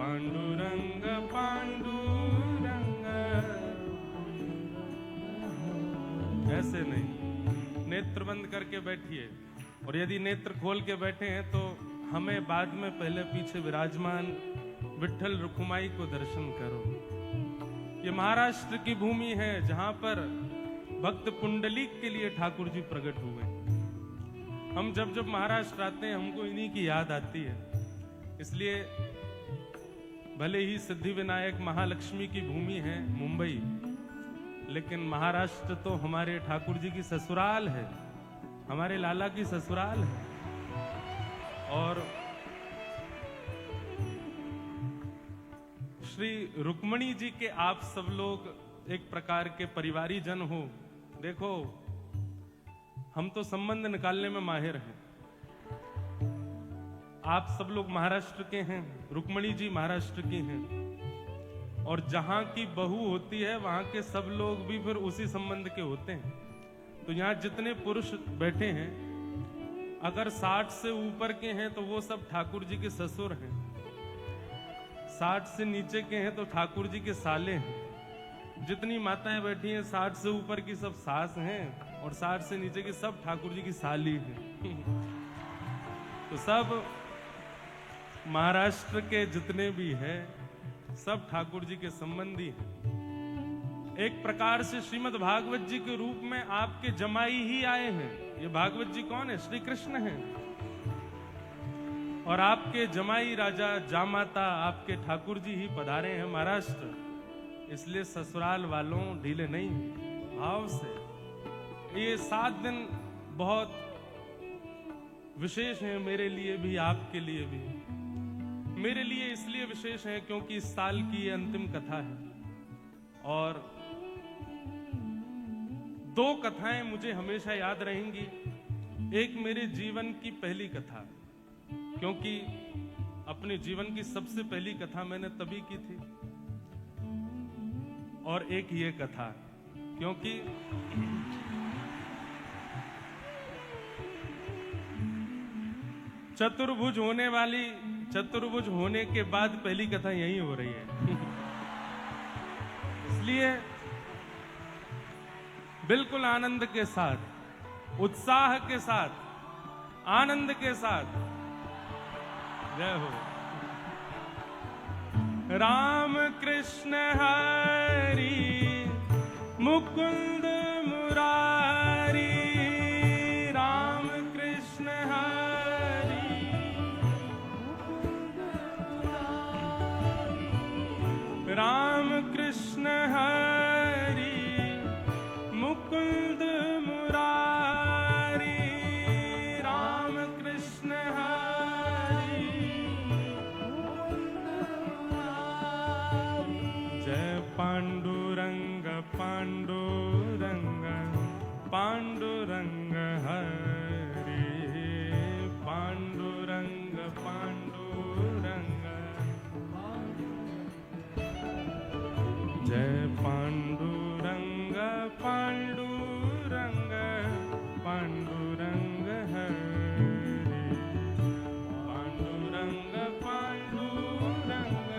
पांडुरंग ऐसे नहीं, नेत्र बंद करके बैठिए, और यदि नेत्र खोल के बैठे हैं तो हमें बाद में पहले पीछे विराजमान विट्ठल रुक्माई को दर्शन करो। ये महाराष्ट्र की भूमि है जहां पर भक्त पुंडलीक के लिए ठाकुर जी प्रकट हुए। हम जब जब महाराष्ट्र आते हैं हमको इन्हीं की याद आती है। इसलिए भले ही सिद्धि विनायक महालक्ष्मी की भूमि है मुंबई, लेकिन महाराष्ट्र तो हमारे ठाकुर जी की ससुराल है, हमारे लाला की ससुराल है। और श्री रुक्मणी जी के आप सब लोग एक प्रकार के परिवारी जन हो। देखो, हम तो संबंध निकालने में माहिर हैं। आप सब लोग महाराष्ट्र के हैं, रुक्मणी जी महाराष्ट्र की हैं, और जहां की बहू होती है वहां के सब लोग भी फिर उसी संबंध के होते हैं। तो यहां जितने पुरुष बैठे हैं, अगर 60 से ऊपर के हैं तो वो सब ठाकुर जी के ससुर हैं, 60 से नीचे के हैं तो ठाकुर जी के साले हैं। जितनी माताएं बैठी हैं 60 से ऊपर की सब सास हैं, और 60 से नीचे की सब ठाकुर जी की साली हैं। तो सब महाराष्ट्र के जितने भी हैं सब ठाकुर जी के संबंधी हैं। एक प्रकार से श्रीमद् भागवत जी के रूप में आपके जमाई ही आए हैं। ये भागवत जी कौन है? श्री कृष्ण हैं। और आपके जमाई राजा जामाता आपके ठाकुर जी ही पधारे हैं महाराष्ट्र। इसलिए ससुराल वालों ढीले नहीं, भाव से। ये 7 दिन बहुत विशेष हैं मेरे लिए भी, आपके लिए भी। मेरे लिए इसलिए विशेष है क्योंकि इस साल की ये अंतिम कथा है, और 2 कथाएं मुझे हमेशा याद रहेंगी। एक मेरे जीवन की पहली कथा, क्योंकि अपने जीवन की सबसे पहली कथा मैंने तभी की थी, और एक ये कथा क्योंकि चतुर्भुज होने के बाद पहली कथा यही हो रही है। इसलिए बिल्कुल आनंद के साथ, उत्साह के साथ, आनंद के साथ जय हो। राम कृष्ण हरि मुकुंद मुरारी, राम कृष्ण राम कृष्ण हरि मुकुंद मुरारी, राम कृष्ण हरि जय पांडुरंग पांडुरंग पांडुरंग हरि, पांडुरंग पांडुरंग जय पांडुरंग पांडुरंग पांडुरंग हरि, पांडुरंग पांडुरंग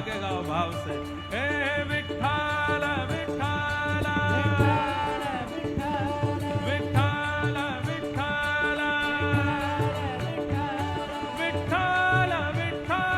के गाओ भाव से। हे विठ्ठल विठ्ठल विठ्ठल विठ्ठल विठ्ठल विठ्ठल विठ्ठल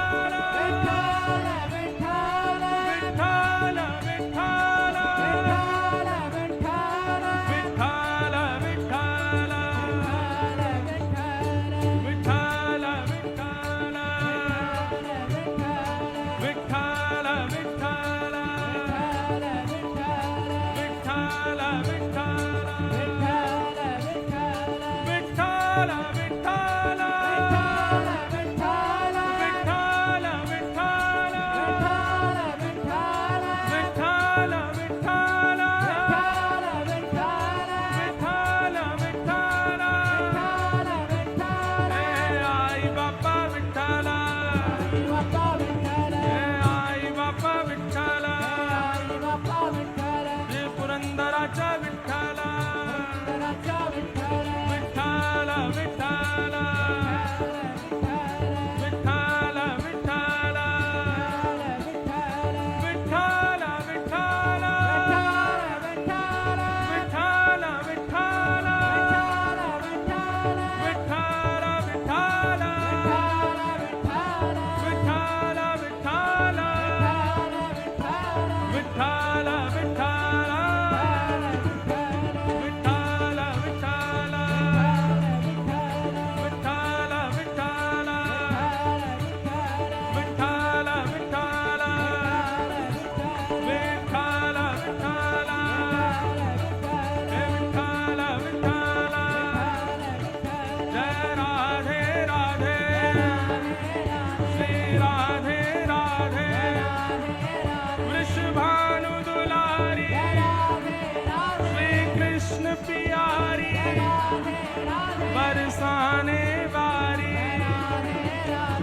बरसाने वारी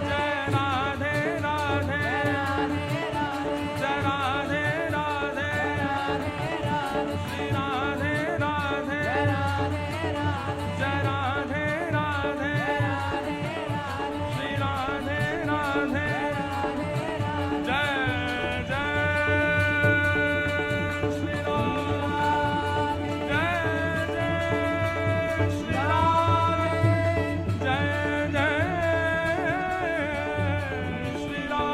जय राधे राधे जय राधे राधे श्री राधे राधे जय राधे राधे श्री राधे राधे जय जय श्री राम जय जय श्री राम जय जय श्री राम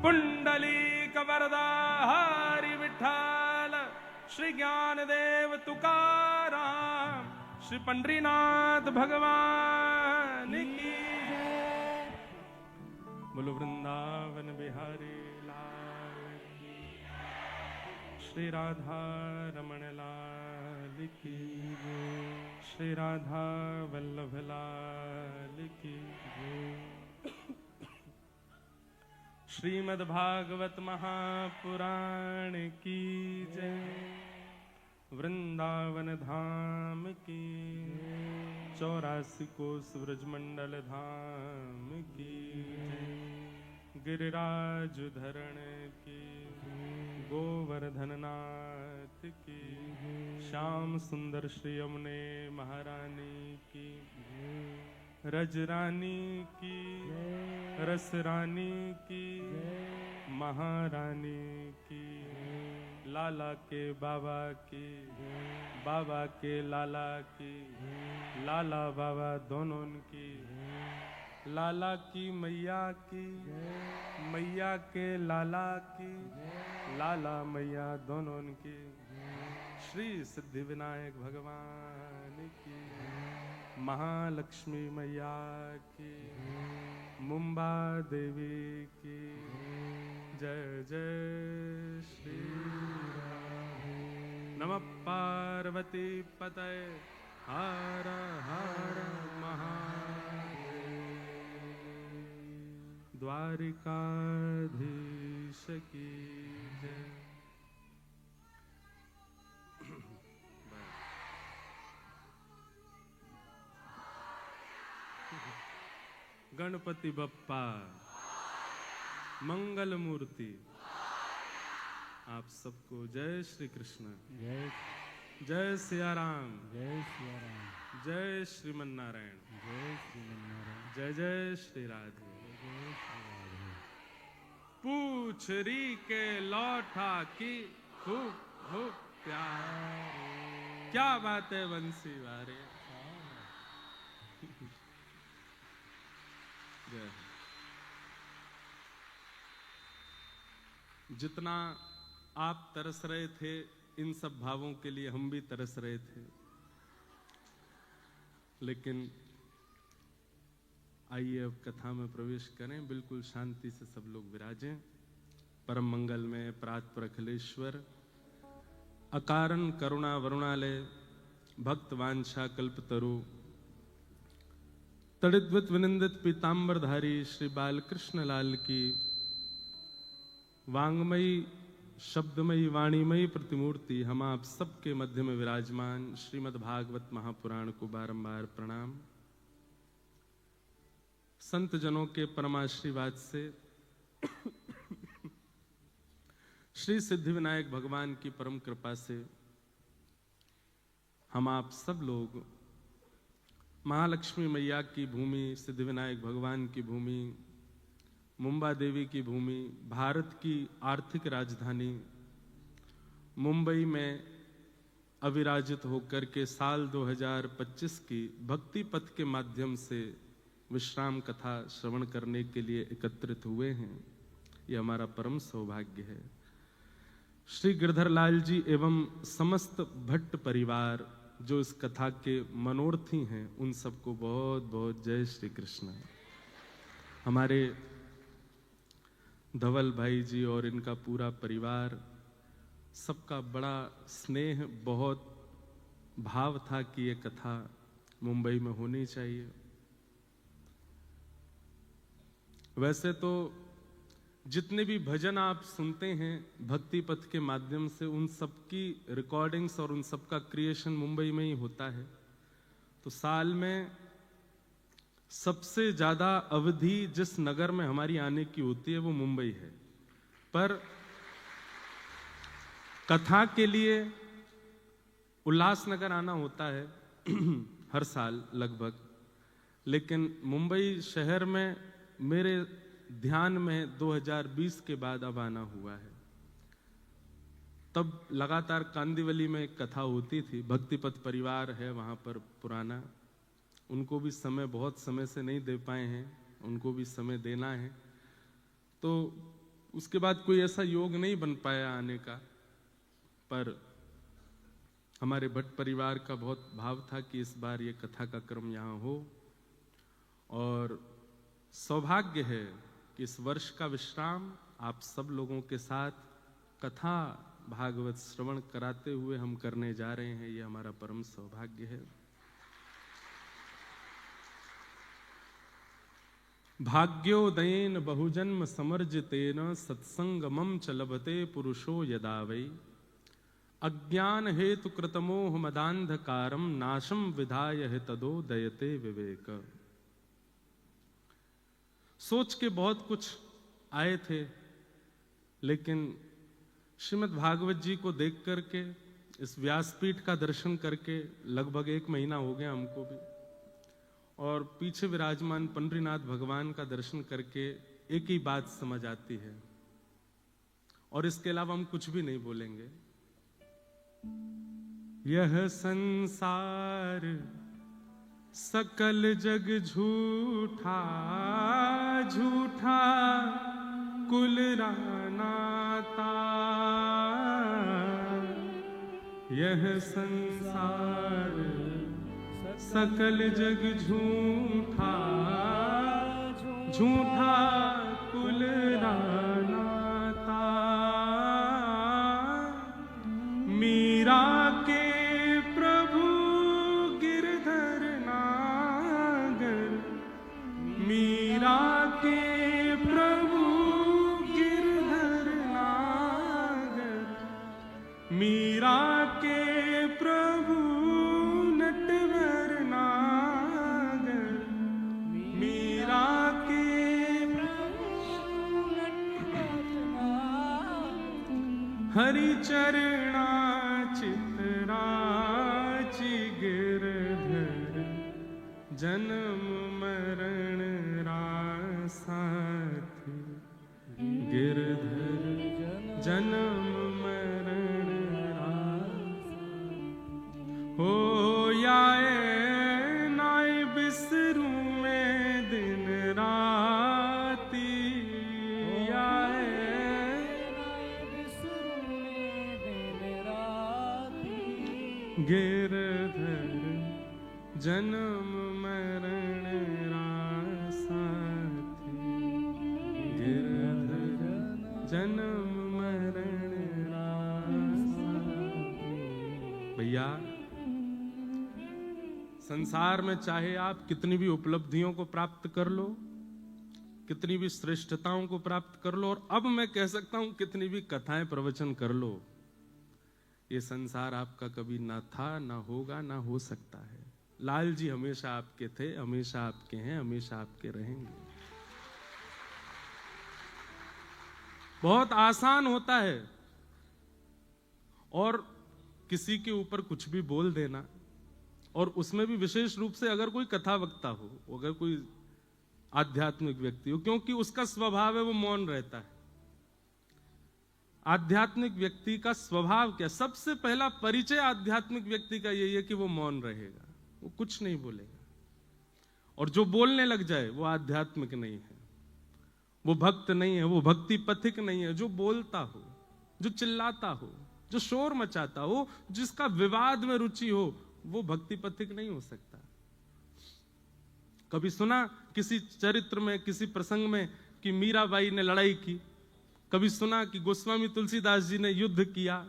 पुंडलीक वरदा हरि विठ्ठल श्री ज्ञानदेव तुकाराम श्री पंडरीनाथ भगवान की बोलो वृंदावन बिहारी लाल की श्री राधा रमण लाल की श्री राधा वल्लभ लाल की श्रीमद्भागवत महापुराण की जय वृंदावन धाम की 84 कोस ब्रजमंडल धाम की जय गिरिराज धरण की गोवर्धननाथ की श्याम सुंदर श्री यमुने महारानी की रजरानी की रस रानी की महारानी की लाला के बाबा की बाबा के लाला की लाला बाबा दोनों की लाला की मैया की मैया के लाला की लाला मैया दोनों की श्री सिद्धि विनायक भगवान की महालक्ष्मी मैया की मुंबा देवी की जय जय श्री राम नमः पार्वती पतये हर हर महादेव द्वारिकाधीश की जय गणपति बप्पा मंगल मूर्ति आप सबको जय श्री कृष्ण जय जय सिया राम जय सिया राम। जय श्रीमन नारायण। जय श्रीमन्नारायण। जय जय श्री राधे। जय श्री राधे। पूछ री के लौटा की खूब खूब प्यार। क्या बात है बंसी वारे। जय। जितना आप तरस रहे थे इन सब भावों के लिए हम भी तरस रहे थे, लेकिन आइए अब कथा में प्रवेश करें। बिल्कुल शांति से सब लोग विराजें। परम मंगल में प्रात प्रखलेश्वर अकारण करुणा वरुणालय भक्त वांछा कल्पतरु तड़िद्वित विनिंदित पीतांबरधारी श्री बालकृष्ण लाल की वांगमयी शब्दमयी वाणीमयी प्रतिमूर्ति हम आप सबके मध्य में विराजमान श्रीमद् भागवत महापुराण को बारंबार प्रणाम। संत जनों के परमाशीर्वाद से श्री सिद्धिविनायक भगवान की परम कृपा से हम आप सब लोग महालक्ष्मी मैया की भूमि, सिद्धिविनायक भगवान की भूमि, मुंबा देवी की भूमि, भारत की आर्थिक राजधानी मुंबई में अविराजित होकर के साल 2025 की भक्ति पथ के माध्यम से विश्राम कथा श्रवण करने के लिए एकत्रित हुए हैं। यह हमारा परम सौभाग्य है। श्री गिरधर लाल जी एवं समस्त भट्ट परिवार जो इस कथा के मनोर्थी हैं, उन सबको बहुत बहुत जय श्री कृष्ण। हमारे धवल भाई जी और इनका पूरा परिवार, सबका बड़ा स्नेह, बहुत भाव था कि ये कथा मुंबई में होनी चाहिए। वैसे तो जितने भी भजन आप सुनते हैं भक्ति पथ के माध्यम से, उन सब की रिकॉर्डिंग्स और उन सब का क्रिएशन मुंबई में ही होता है। तो साल में सबसे ज्यादा अवधि जिस नगर में हमारी आने की होती है वो मुंबई है, पर कथा के लिए उल्लासनगर आना होता है हर साल लगभग। लेकिन मुंबई शहर में मेरे ध्यान में 2020 के बाद अब आना हुआ है। तब लगातार कांदिवली में एक कथा होती थी। भक्तिपथ परिवार है वहां पर पुराना, उनको भी समय बहुत समय से नहीं दे पाए हैं, उनको भी समय देना है। तो उसके बाद कोई ऐसा योग नहीं बन पाया आने का, पर हमारे भट्ट परिवार का बहुत भाव था कि इस बार ये कथा का क्रम यहाँ हो। और सौभाग्य है कि इस वर्ष का विश्राम आप सब लोगों के साथ कथा भागवत श्रवण कराते हुए हम करने जा रहे हैं। ये हमारा परम सौभाग्य है। भाग्योदयेन बहुजन्म समर्जितेन सत्संगमं च लभते पुरुषो यदा वै अज्ञान हेतु कृतमोह मदांधकारम नाशम विधाय तदोदयते विवेक। सोच के बहुत कुछ आए थे, लेकिन श्रीमद् भागवत जी को देख करके, इस व्यासपीठ का दर्शन करके लगभग 1 महीना हो गया हमको भी, और पीछे विराजमान पंडरीनाथ भगवान का दर्शन करके एक ही बात समझ आती है, और इसके अलावा हम कुछ भी नहीं बोलेंगे। यह संसार सकल जग झूठा, झूठा कुल रानाता। यह संसार सकल जग झूठा, झूठा कुल रानाता। मीरा के प्रभु गिरधर नागर, मीरा के प्रभु गिरधर नागर, मीरा के प्रभु नटवर नागर, मीरा के हरि चरणा चितराचि गिरधर जन्म मरण रासाथी गिरधर जन्म मरण हो याए नाय बिसरू में दिन राती याए गिरधर जन्म मरण रासाथी गिरधर जन्म मरण रासाथी। भैया संसार में चाहे आप कितनी भी उपलब्धियों को प्राप्त कर लो, कितनी भी श्रेष्ठताओं को प्राप्त कर लो, और अब मैं कह सकता हूं कितनी भी कथाएं प्रवचन कर लो, ये संसार आपका कभी ना था, ना होगा, ना हो सकता है। लाल जी हमेशा आपके थे, हमेशा आपके हैं, हमेशा आपके रहेंगे। बहुत आसान होता है और किसी के ऊपर कुछ भी बोल देना, और उसमें भी विशेष रूप से अगर कोई कथा वक्ता हो, अगर कोई आध्यात्मिक व्यक्ति हो, क्योंकि उसका स्वभाव है वो मौन रहता है। आध्यात्मिक व्यक्ति का स्वभाव क्या? सबसे पहला परिचय आध्यात्मिक व्यक्ति का यही है कि वो मौन रहेगा, वो कुछ नहीं बोलेगा, और जो बोलने लग जाए वो आध्यात्मिक नहीं है, वो भक्त नहीं है, वो भक्ति पथिक नहीं है। जो बोलता हो, जो चिल्लाता हो, जो शोर मचाता हो, जिसका विवाद में रुचि हो, वो भक्ति पथिक नहीं हो सकता। कभी सुना किसी चरित्र में, किसी प्रसंग में कि मीराबाई ने लड़ाई की? कभी सुना कि गोस्वामी तुलसीदास जी ने युद्ध किया?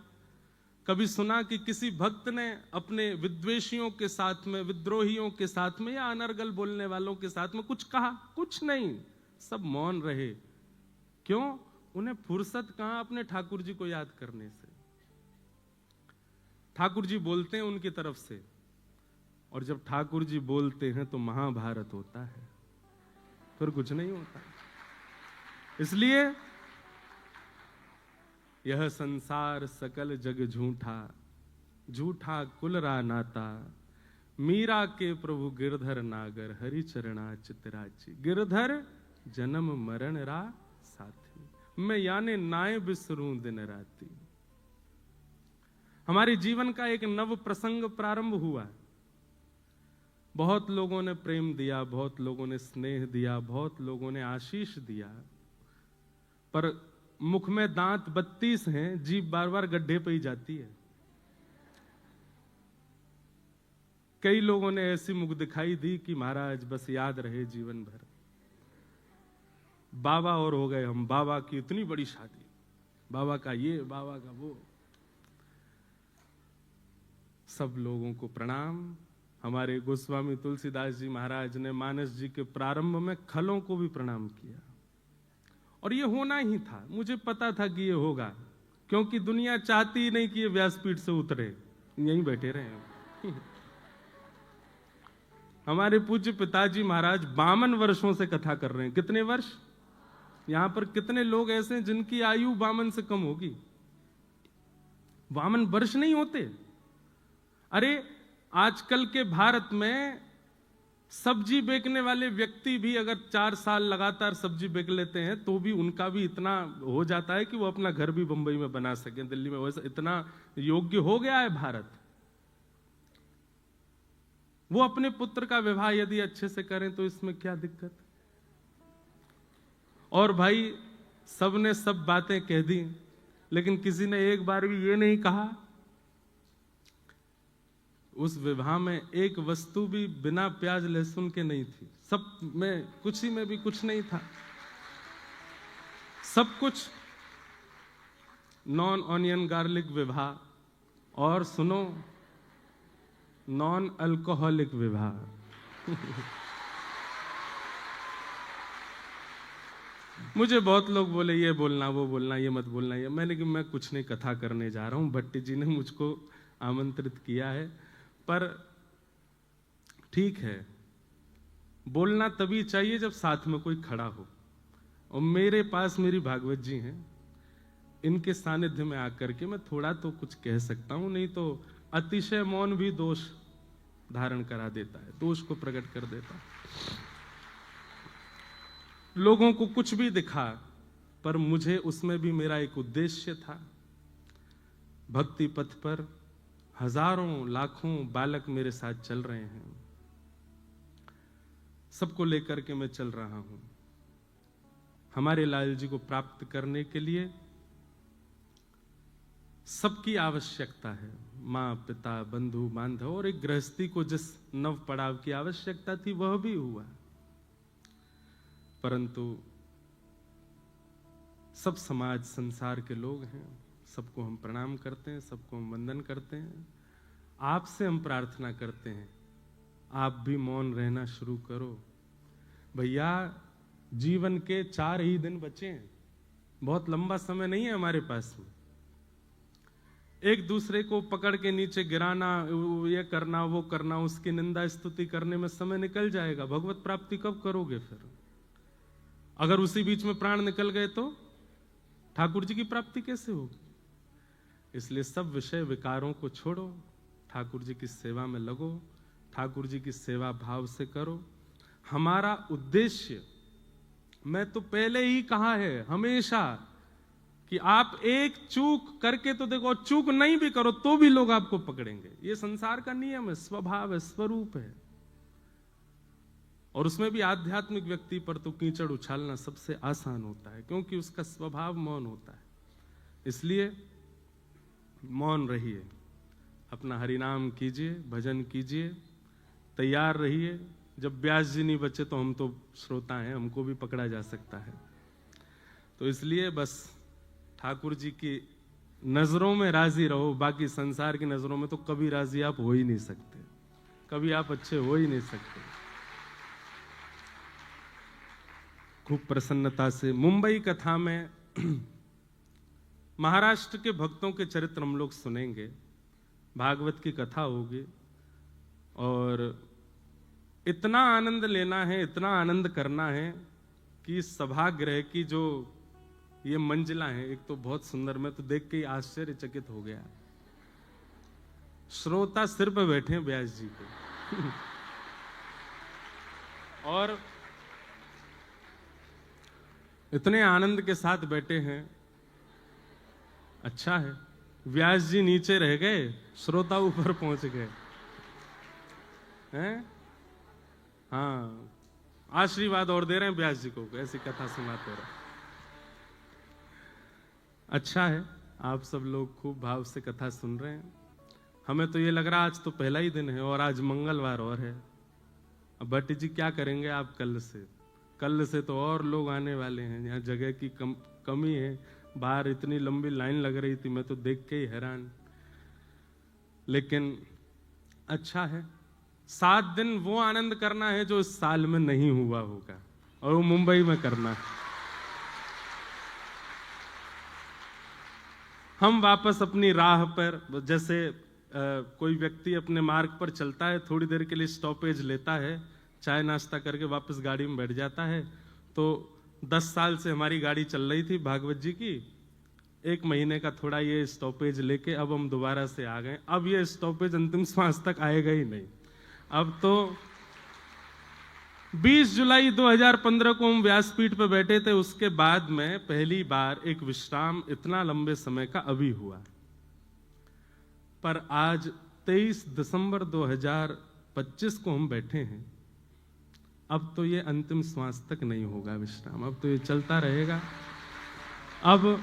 कभी सुना कि किसी भक्त ने अपने विद्वेषियों के साथ में, विद्रोहियों के साथ में, या अनर्गल बोलने वालों के साथ में कुछ कहा? कुछ नहीं, सब मौन रहे। क्यों? उन्हें फुर्सत कहां अपने ठाकुर जी को याद करने से। ठाकुर जी बोलते हैं उनकी तरफ से, और जब ठाकुर जी बोलते हैं तो महाभारत होता है, फिर कुछ नहीं होता। इसलिए यह संसार सकल जग झूठा, झूठा कुलरा नाता, मीरा के प्रभु गिरधर नागर, हरि चरणा चितराची। गिरधर जन्म मरण रा साथी, मैं याने नाय बिसरूं दिन राती। हमारे जीवन का एक नव प्रसंग प्रारंभ हुआ। बहुत लोगों ने प्रेम दिया, बहुत लोगों ने स्नेह दिया, बहुत लोगों ने आशीष दिया, पर मुख में दांत 32 हैं, जीभ बार बार गड्ढे पे ही जाती है। कई लोगों ने ऐसी मुख दिखाई दी कि महाराज बस याद रहे जीवन भर। बाबा और हो गए हम, बाबा की इतनी बड़ी शादी, बाबा का ये, बाबा का वो। सब लोगों को प्रणाम। हमारे गोस्वामी तुलसीदास जी महाराज ने मानस जी के प्रारंभ में खलों को भी प्रणाम किया, और ये होना ही था। मुझे पता था कि ये होगा, क्योंकि दुनिया चाहती ही नहीं कि ये व्यासपीठ से उतरे, यहीं बैठे रहे। हमारे पूज्य पिताजी महाराज 52 वर्षों से कथा कर रहे हैं। कितने वर्ष? यहां पर कितने लोग ऐसे हैं जिनकी आयु 52 से कम होगी? 52 वर्ष नहीं होते। अरे आजकल के भारत में सब्जी बेचने वाले व्यक्ति भी अगर 4 साल लगातार सब्जी बेच लेते हैं तो भी उनका भी इतना हो जाता है कि वो अपना घर भी बंबई में बना सके, दिल्ली में। वैसा इतना योग्य हो गया है भारत। वो अपने पुत्र का विवाह यदि अच्छे से करें तो इसमें क्या दिक्कत? और भाई सबने सब बातें कह दी, लेकिन किसी ने एक बार भी ये नहीं कहा उस विवाह में एक वस्तु भी बिना प्याज लहसुन के नहीं थी। सब में, कुछ ही में भी कुछ नहीं था। सब कुछ नॉन ऑनियन गार्लिक विवाह, और सुनो, नॉन अल्कोहलिक विवाह। मुझे बहुत लोग बोले ये बोलना, वो बोलना, ये मत बोलना, ये। मैंने कि मैं कुछ नहीं, कथा करने जा रहा हूं। भट्टी जी ने मुझको आमंत्रित किया है, पर ठीक है, बोलना तभी चाहिए जब साथ में कोई खड़ा हो। और मेरे पास मेरी भागवत जी हैं, इनके सानिध्य में आकर के मैं थोड़ा तो कुछ कह सकता हूं, नहीं तो अतिशय मौन भी दोष धारण करा देता है, दोष को प्रकट कर देता है। लोगों को कुछ भी दिखा, पर मुझे उसमें भी मेरा एक उद्देश्य था। भक्ति पथ पर हजारों लाखों बालक मेरे साथ चल रहे हैं, सबको लेकर के मैं चल रहा हूं। हमारे लाल जी को प्राप्त करने के लिए सबकी आवश्यकता है, मां पिता बंधु बांधव, और एक गृहस्थी को जिस नव पड़ाव की आवश्यकता थी वह भी हुआ। परंतु सब समाज संसार के लोग हैं, सबको हम प्रणाम करते हैं, सबको हम वंदन करते हैं। आपसे हम प्रार्थना करते हैं, आप भी मौन रहना शुरू करो। भैया, जीवन के 4 ही दिन बचे हैं, बहुत लंबा समय नहीं है हमारे पास में। एक दूसरे को पकड़ के नीचे गिराना, ये करना वो करना, उसकी निंदा स्तुति करने में समय निकल जाएगा। भगवत प्राप्ति कब करोगे फिर? अगर उसी बीच में प्राण निकल गए तो ठाकुर जी की प्राप्ति कैसे होगी? इसलिए सब विषय विकारों को छोड़ो, ठाकुर जी की सेवा में लगो, ठाकुर जी की सेवा भाव से करो। हमारा उद्देश्य, मैं तो पहले ही कहा है हमेशा, कि आप एक चूक करके तो देखो, चूक नहीं भी करो तो भी लोग आपको पकड़ेंगे। ये संसार का नियम है, स्वभाव है, स्वरूप है। और उसमें भी आध्यात्मिक व्यक्ति पर तो कीचड़ उछालना सबसे आसान होता है, क्योंकि उसका स्वभाव मौन होता है। इसलिए मौन रहिए, अपना हरिनाम कीजिए, भजन कीजिए, तैयार रहिए। जब व्यास जी नहीं बचे तो हम तो श्रोता हैं, हमको भी पकड़ा जा सकता है। तो इसलिए बस ठाकुर जी की नजरों में राजी रहो, बाकी संसार की नजरों में तो कभी राजी आप हो ही नहीं सकते, कभी आप अच्छे हो ही नहीं सकते। खूब प्रसन्नता से मुंबई कथा में महाराष्ट्र के भक्तों के चरित्र हम लोग सुनेंगे, भागवत की कथा होगी, और इतना आनंद लेना है, इतना आनंद करना है कि सभागृह की जो ये मंजिला है, एक तो बहुत सुंदर, मैं तो देख के ही आश्चर्यचकित हो गया। श्रोता सिर पे बैठे हैं व्यास जी के और इतने आनंद के साथ बैठे हैं। अच्छा है, व्यास जी नीचे रह गए, श्रोता ऊपर पहुंच गए हैं। हाँ, आशीर्वाद और दे रहे हैं व्यास जी को, ऐसी कथा सुनाते रहे। अच्छा है, आप सब लोग खूब भाव से कथा सुन रहे हैं। हमें तो ये लग रहा आज तो पहला ही दिन है, और आज मंगलवार और है। अब भट्टी जी क्या करेंगे आप कल से तो और लोग आने वाले हैं। यहाँ जगह की कमी है, बाहर इतनी लंबी लाइन लग रही थी, मैं तो देख के ही हैरान। लेकिन अच्छा है, 7 दिन वो आनंद करना है जो इस साल में नहीं हुआ होगा, और वो मुंबई में करना है। हम वापस अपनी राह पर, जैसे कोई व्यक्ति अपने मार्ग पर चलता है, थोड़ी देर के लिए स्टॉपेज लेता है, चाय नाश्ता करके वापस गाड़ी में बैठ जाता है। तो 10 साल से हमारी गाड़ी चल रही थी भागवत जी की, 1 महीने का थोड़ा ये स्टॉपेज लेके अब हम दोबारा से आ गए। अब ये स्टॉपेज अंतिम श्वास तक आएगा ही नहीं। अब तो 20 जुलाई 2015 को हम व्यासपीठ पर बैठे थे, उसके बाद में पहली बार एक विश्राम इतना लंबे समय का अभी हुआ। पर आज 23 दिसंबर 2025 को हम बैठे हैं। अब तो ये अंतिम श्वास तक नहीं होगा विश्राम, अब तो ये चलता रहेगा। अब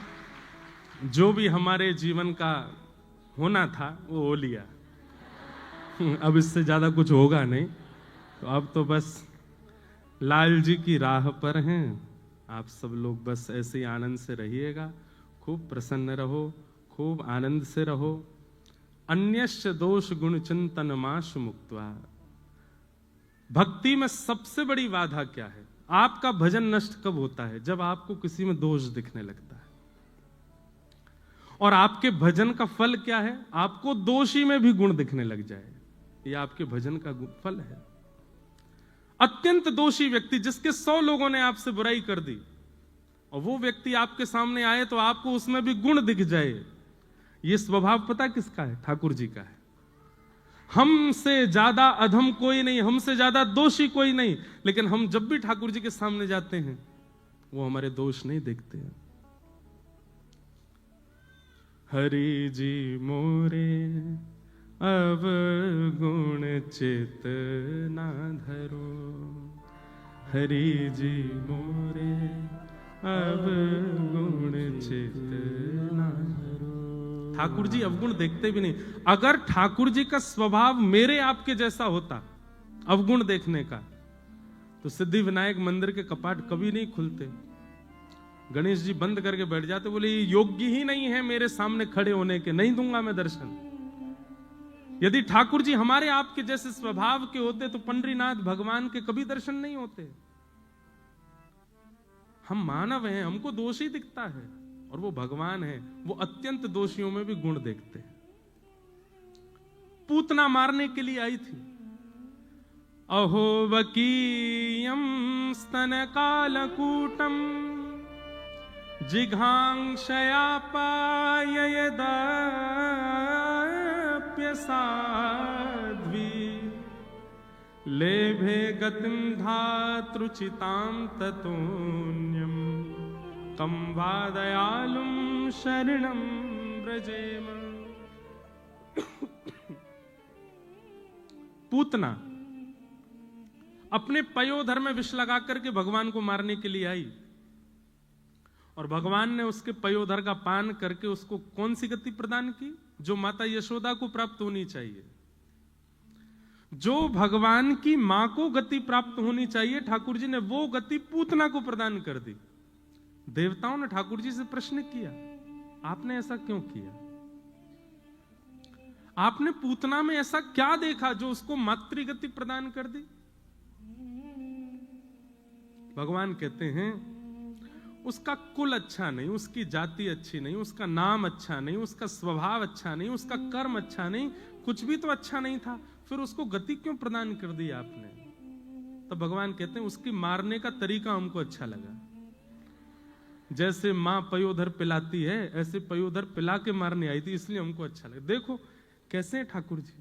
जो भी हमारे जीवन का होना था वो हो लिया, अब इससे ज्यादा कुछ होगा नहीं। तो अब तो बस लाल जी की राह पर हैं। आप सब लोग बस ऐसे ही आनंद से रहिएगा, खूब प्रसन्न रहो, खूब आनंद से रहो। अन्यस्य दोष गुण चिंतन माश मुक्त्वा। भक्ति में सबसे बड़ी बाधा क्या है? आपका भजन नष्ट कब होता है? जब आपको किसी में दोष दिखने लगता है। और आपके भजन का फल क्या है? आपको दोषी में भी गुण दिखने लग जाए, ये आपके भजन का फल है। अत्यंत दोषी व्यक्ति, जिसके 100 लोगों ने आपसे बुराई कर दी, और वो व्यक्ति आपके सामने आए तो आपको उसमें भी गुण दिख जाए, ये स्वभाव पता किसका है? ठाकुर जी का है। हमसे ज्यादा अधम कोई नहीं, हमसे ज्यादा दोषी कोई नहीं, लेकिन हम जब भी ठाकुर जी के सामने जाते हैं वो हमारे दोष नहीं देखते हैं। हरि जी मोरे अब गुण चित ना धरो, हरि जी मोरे अब गुण चित ना धरो। ठाकुर जी अवगुण देखते भी नहीं। अगर ठाकुर जी का स्वभाव मेरे आपके जैसा होता अवगुण देखने का, तो सिद्धि विनायक मंदिर के कपाट कभी नहीं खुलते। गणेश जी बंद करके बैठ जाते, बोले ये योग्य ही नहीं है मेरे सामने खड़े होने के, नहीं दूंगा मैं दर्शन। यदि ठाकुर जी हमारे आपके जैसे स्वभाव के होते तो पंडरीनाथ भगवान के कभी दर्शन नहीं होते। हम मानव हैं, हमको दोष ही दिखता है, और वो भगवान है, वो अत्यंत दोषियों में भी गुण देखते हैं। पूतना मारने के लिए आई थी। अहो वकीयम स्तन कालकूटम जिघांक्षया पाययदाप्य साध्वी लेभे गतिं धातृचितां ततोऽन्यं कं वा दयालुं शरणं व्रजेम। पूतना अपने पयोधर में विष लगा करके भगवान को मारने के लिए आई, और भगवान ने उसके पयोधर का पान करके उसको कौन सी गति प्रदान की? जो माता यशोदा को प्राप्त होनी चाहिए, जो भगवान की मां को गति प्राप्त होनी चाहिए, ठाकुर जी ने वो गति पूतना को प्रदान कर दी। देवताओं ने ठाकुर जी से प्रश्न किया, आपने ऐसा क्यों किया? आपने पूतना में ऐसा क्या देखा जो उसको मातृगति प्रदान कर दी? भगवान कहते हैं उसका कुल अच्छा नहीं, उसकी जाति अच्छी नहीं, उसका नाम अच्छा नहीं, उसका स्वभाव अच्छा नहीं, उसका कर्म अच्छा नहीं, कुछ भी तो अच्छा नहीं था, फिर उसको गति क्यों प्रदान कर दी आपने? तो भगवान कहते हैं उसकी मारने का तरीका हमको अच्छा लगा। जैसे मां पयोधर पिलाती है, ऐसे पयोधर पिला के मारने आई थी, इसलिए हमको अच्छा लगा। देखो कैसे हैं ठाकुर जी,